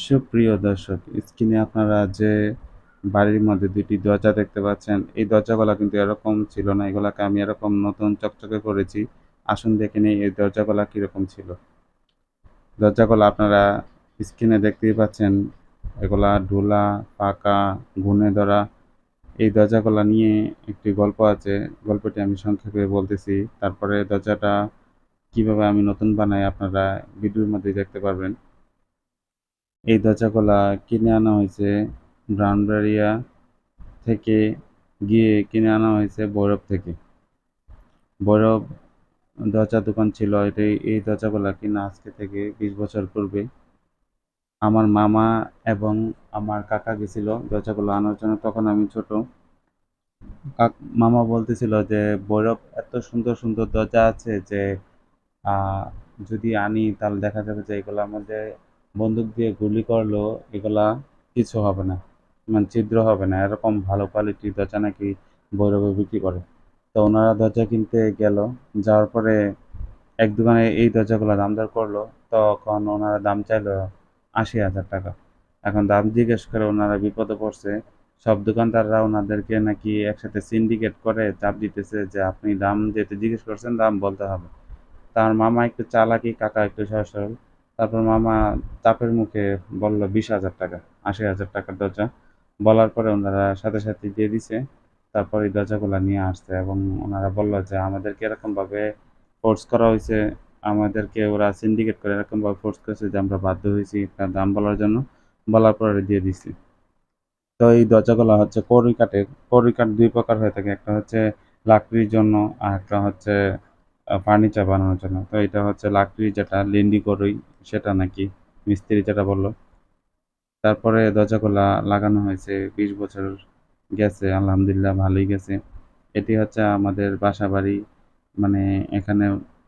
সুপ্রিয় দর্শক, স্ক্রিনে আপনারা যে বাড়ির মধ্যে ২টি দরজা দেখতে পাচ্ছেন, এই দরজাগুলা কিন্তু এরকম ছিল না। এগুলাকে আমি এরকম নতুন চকচকে করেছি। আসুন দেখে নেই এই দরজাগুলা কিরকম ছিল। দরজাগুলা আপনারা স্ক্রিনে দেখতেই পাচ্ছেন। এগুলা ঢোলা, পাকা, ঘুণে ধরা। এই দরজাগুলা নিয়ে একটি গল্প আছে। গল্পটি আমি সংক্ষেপে বলতেছি। তারপরে দরজাটা কিভাবে আমি নতুন বানাই আপনারা ভিডিওর মধ্যেই দেখতে পারবেন। এই দরজাগুলা কিনে আনা হয়েছে ব্রাহ্মণবাড়িয়া থেকে গিয়ে কিনে আনা হয়েছে ভৈরব থেকে। ভৈরব দরজার দোকান ছিল এই দরজাগুলা কিনা আজকে থেকে ২০ বছর পূর্বে। আমার মামা এবং আমার কাকা গেছিল দরজাগুলো আনার জন্য, তখন আমি ছোট। মামা বলতেছিল যে ভৈরব এত সুন্দর সুন্দর দরজা আছে যে আহ, যদি আনি তাহলে দেখা যাবে যে এগুলোর মধ্যে বন্দুক দিয়ে গুলি করলেও এগুলা কিছু হবে না, মানে ছিদ্র হবে না। এরকম ভালো কোয়ালিটির দরজা নাকি ভৈরবে বিক্রি করে। তো ওনারা দরজা কিনতে গেল, যাওয়ার পরে এক দোকানে এই দরজাগুলো দাম দর করলো। তখন ওনারা দাম চাইলো ৮০,০০০ টাকা। এখন দাম জিজ্ঞেস করে ওনারা বিপদে পড়ছে। সব দোকানদাররা ওনাদেরকে নাকি একসাথে সিন্ডিকেট করে চাপ দিতেছে যে আপনি দাম যেহেতু জিজ্ঞেস করছেন দাম বলতে হবে। তার মামা একটু চালাকি, কাকা একটু সহজ সরল। তারপর মামা চাপের মুখে বলল ২০,০০০ টাকা, ৮০,০০০ টাকার দরজা। বলার পরে ওনারা সাথে সাথে দিয়ে দিছে। তারপর এই দরজাগুলো নিয়ে আসছে এবং ওনারা বলল যে আমাদেরকে এরকমভাবে ফোর্স করা হয়েছে, আমাদেরকে ওরা সিন্ডিকেট করে এরকমভাবে ফোর্স করেছে যে আমরা বাধ্য হয়েছি তার দাম বলার জন্য। বলার পরে দিয়ে দিছি। তো এই দরজাগুলো হচ্ছে কড়ই কাঠের। কড়ই কাঠ দুই প্রকার হয়ে থাকে, একটা হচ্ছে লাকড়ির জন্য আর একটা হচ্ছে ফার্নিচার বানানোর জন্য। তো এটা হচ্ছে লাকড়ি, যেটা লিন্ডি কড়ই, সেটা নাকি মিস্ত্রি যেটা বললো। তারপরে দরজাগুলা লাগানো হয়েছে, ২০ বছর গেছে, আলহামদুলিল্লাহ ভালোই গেছে। এটি হচ্ছে আমাদের বাসা বাড়ি, মানে এখানে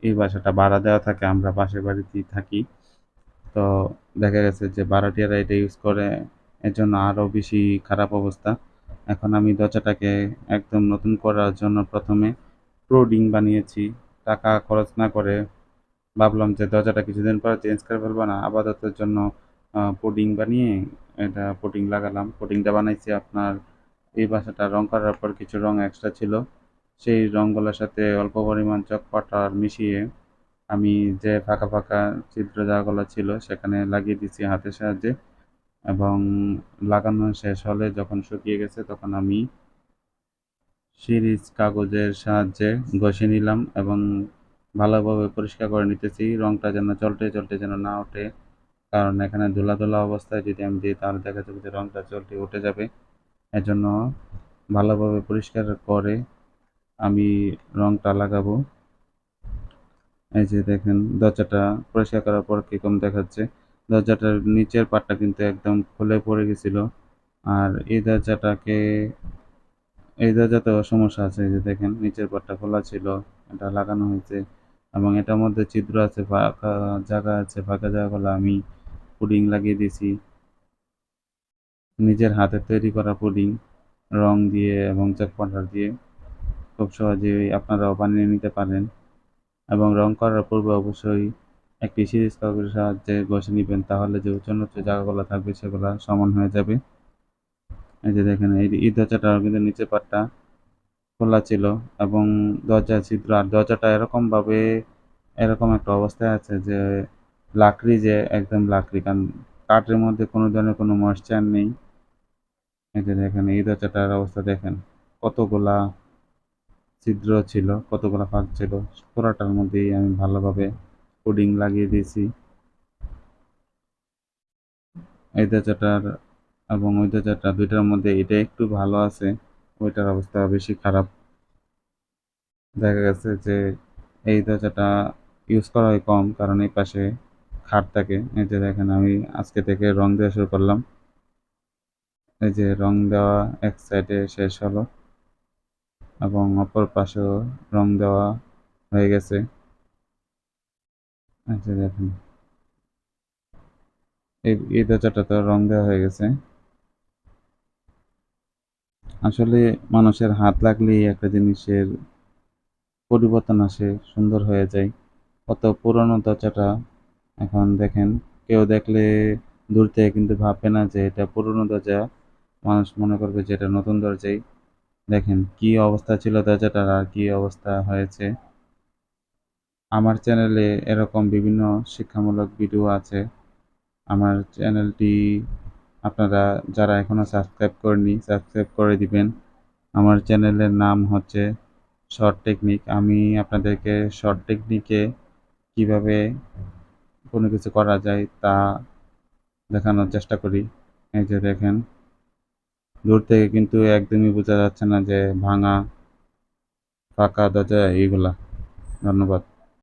এই বাসাটা ভাড়া দেওয়া থাকে, আমরা পাশের বাড়িতেই থাকি। তো দেখা গেছে যে ভাড়াটিয়ারা এটা ইউজ করে, এর জন্য আরও বেশি খারাপ অবস্থা। এখন আমি দরজাটাকে একদম নতুন করার জন্য প্রথমে প্রোডিং বানিয়েছি। টাকা খরচ না করে ভাবলাম যে দরজাটা কিছুদিন পর চেঞ্জ করে ফেলবো না, আপাততের জন্য পুডিং বানিয়ে এটা পুডিং লাগালাম। পুডিংটা বানাইছি আপনার, এই বাসাটা রং করার পর কিছু রং এক্সট্রা ছিল, সেই রঙগুলোর সাথে অল্প পরিমাণ চক পাউডার মিশিয়ে আমি যে ফাঁকা ফাঁকা ছিদ্র জায়গাগুলো ছিল সেখানে লাগিয়ে দিচ্ছি হাতের সাহায্যে। এবং লাগানো শেষ হলে যখন শুকিয়ে গেছে তখন আমি সিরিজ কাগজের সাহায্যে ঘষে নিলাম এবং ভালোভাবে পরিষ্কার করে নিতেছি, রংটা যেন চলটে চলটে যেন না ওঠে। কারণ এখানে ধুলা ধুলা অবস্থায় যদি আমি দিই তাহলে দেখা যাবে যে রংটা চলটে উঠে যাবে। এজন্য ভালোভাবে পরিষ্কার করে আমি রংটা লাগাবো। এই যে দেখেন দরজাটা পরিষ্কার করার পর কিরকম দেখাচ্ছে। দরজাটার নিচের পাটটা কিন্তু একদম খুলে পড়ে গেছিল। আর এই দরজাতেও সমস্যা আছে। এই যে দেখেন নিচের পাটটা খোলা ছিল, এটা লাগানো হয়েছে এবং এটার মধ্যে ছিদ্র আছে, ফাঁকা জায়গা আছে। ফাঁকা জায়গাগুলো আমি পুডিং লাগিয়ে দিয়েছি, নিজের হাতে তৈরি করা পুডিং, রং দিয়ে এবং চক পাউডার দিয়ে। খুব সহজেই আপনারাও বানিয়ে নিতে পারেন এবং রং করার পূর্বে অবশ্যই একটি সিরিজ কাগজের সাহায্যে ঘষে নিবেন, তাহলে যে উঁচু নিচু জায়গাগুলো থাকবে সেগুলো সমান হয়ে যাবে। এই যে দেখেন এই দরজাটার কিন্তু নিচের পাটটা খোলা ছিল এবং দরজার ছিদ্র, আর দরজাটা এরকম একটা অবস্থায় আছে যে লাকড়ি, যে একদম লাকড়ি, কারণ কাঠের মধ্যে কোনো ধরনের কোনো ময়েশ্চার নেই। এই যে দেখেন এই দরজাটার অবস্থা দেখেন, কতগুলা ছিদ্র ছিল, কতগুলা ফাঁক ছিল। পুরাটার মধ্যেই আমি ভালোভাবে কোডিং লাগিয়ে দিয়েছি। এই দরজাটার এবং ওই দরজাটা দুইটার মধ্যে এটা একটু ভালো আছে, ওইটার অবস্থা বেশি খারাপ। দেখা গেছে যে এই দরজাটা ইউজ করা হয় কম, কারণ এই পাশে খাট থাকে। এই যে দেখেন আমি আজকে থেকে রং দেওয়া শুরু করলাম। এই যে রং দেওয়া এক সাইডে শেষ হলো এবং অপর পাশেও রং দেওয়া হয়ে গেছে। এই যে দেখেন এই দরজাটা তো রং দেওয়া হয়ে গেছে। আসলে মানুষের হাত লাগলেই একটা জিনিসের পরিবর্তন আসে, সুন্দর হয়ে যায়। কত পুরনো দরজাটা এখন দেখেন, কেউ দেখলে দূর থেকে কিন্তু ভাববে না যে এটা পুরনো দরজা, মানুষ মনে করবে যে এটা নতুন দরজাই। দেখেন কি অবস্থা ছিল দরজাটার আর কি অবস্থা হয়েছে। আমার চ্যানেলে এরকম বিভিন্ন শিক্ষামূলক ভিডিও আছে। আমার চ্যানেলটি আপনারা যারা এখনো সাবস্ক্রাইব করেননি সাবস্ক্রাইব করে দিবেন। আমার চ্যানেলের নাম হচ্ছে শর্ট টেকনিক। আমি আপনাদেরকে শর্ট টেকনিকে কিভাবে কোনো কিছু করা যায় তা দেখানোর চেষ্টা করি। এই যে দেখেন, দূর থেকে কিন্তু একদমই বোঝা যাচ্ছে না যে ভাঙা, ফাঁকা দরজা এইগুলা। ধন্যবাদ।